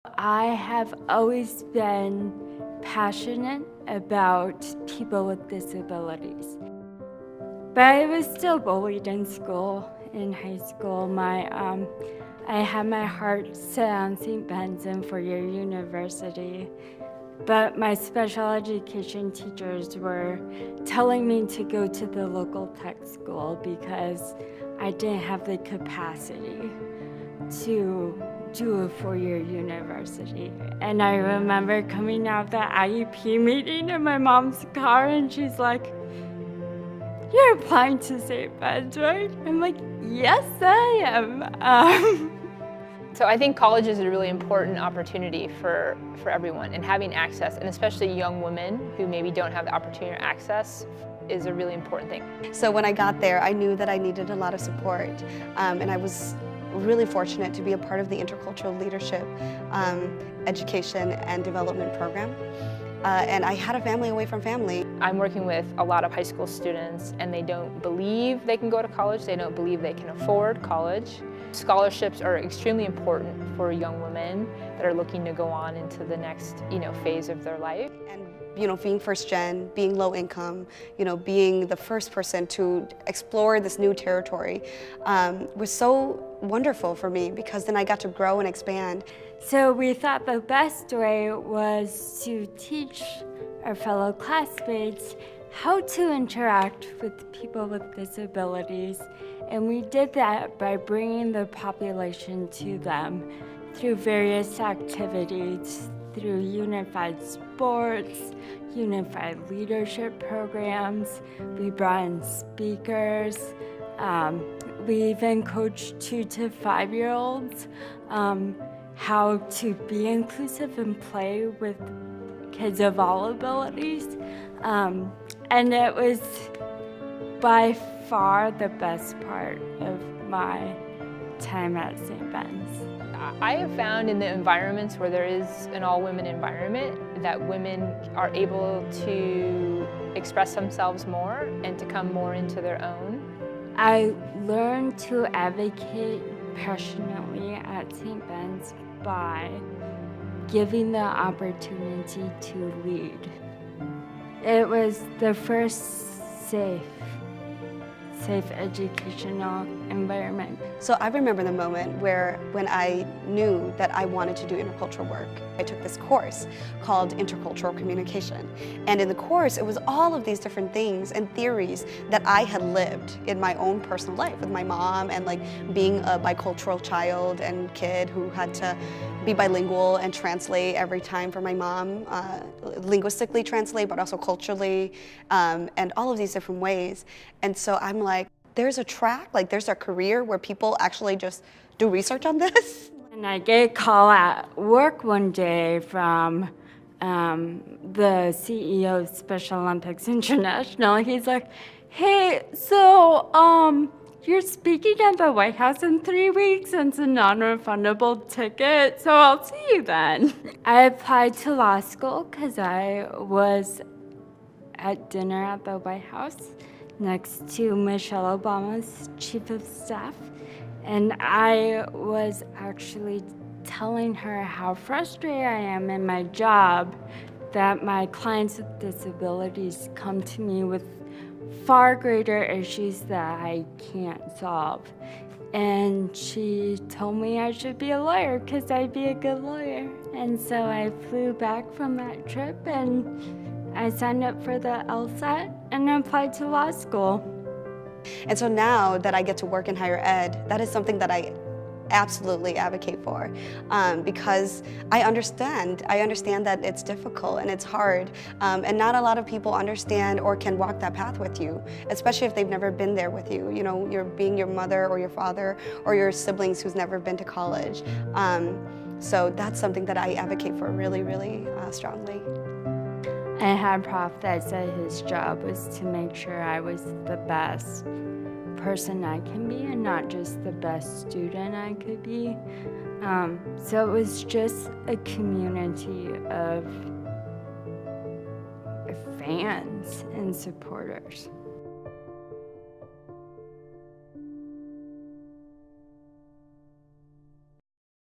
I have always been passionate about people with disabilities, but I was still bullied in school. In high school, I had my heart set on St. Ben's and four-year university, but my special education teachers were telling me to go to the local tech school because I didn't have the capacity to do a four-year university. And I remember coming out of the IEP meeting in my mom's car, and she's like, "You're applying to St. Ben's, right?" I'm like, "Yes, I am." So I think college is a really important opportunity for everyone, and having access, and especially young women who maybe don't have the opportunity or access, is a really important thing. So when I got there, I knew that I needed a lot of support, and I was really fortunate to be a part of the Intercultural Leadership Education and Development Program. And I had a family away from family. I'm working with a lot of high school students, and they don't believe they can go to college. They don't believe they can afford college. Scholarships are extremely important for young women that are looking to go on into the next, phase of their life. And being first gen, being low income, being the first person to explore this new territory was so wonderful for me, because then I got to grow and expand. So we thought the best way was to teach our fellow classmates how to interact with people with disabilities. And we did that by bringing the population to them through various activities, through unified sports, unified leadership programs. We brought in speakers. We even coached 2 to 5-year-olds how to be inclusive and play with kids of all abilities. And it was by far the best part of my time at St. Ben's. I have found in the environments where there is an all-women environment that women are able to express themselves more and to come more into their own. I learned to advocate passionately at St. Ben's by giving the opportunity to lead. It was the first safe educational environment. So I remember the moment when I knew that I wanted to do intercultural work. I took this course called Intercultural Communication. And in the course, it was all of these different things and theories that I had lived in my own personal life with my mom, and being a bicultural child and kid who had to be bilingual and translate every time for my mom, linguistically translate, but also culturally, and all of these different ways. And so I'm like, there's a track, there's a career where people actually just do research on this. And I get a call at work one day from the CEO of Special Olympics International. He's like, "Hey, so you're speaking at the White House in 3 weeks, and it's a non-refundable ticket, so I'll see you then." I applied to law school because I was at dinner at the White House next to Michelle Obama's chief of staff, and I was actually telling her how frustrated I am in my job, that my clients with disabilities come to me with far greater issues that I can't solve. And she told me I should be a lawyer because I'd be a good lawyer. And so I flew back from that trip, and I signed up for the LSAT and applied to law school. And so now that I get to work in higher ed, that is something that I absolutely advocate for, because I understand that it's difficult and it's hard, and not a lot of people understand or can walk that path with you, especially if they've never been there with you. You're being your mother or your father or your siblings who's never been to college. So that's something that I advocate for really, really strongly. I had a prof that said his job was to make sure I was the best person I can be and not just the best student I could be. So it was just a community of fans and supporters.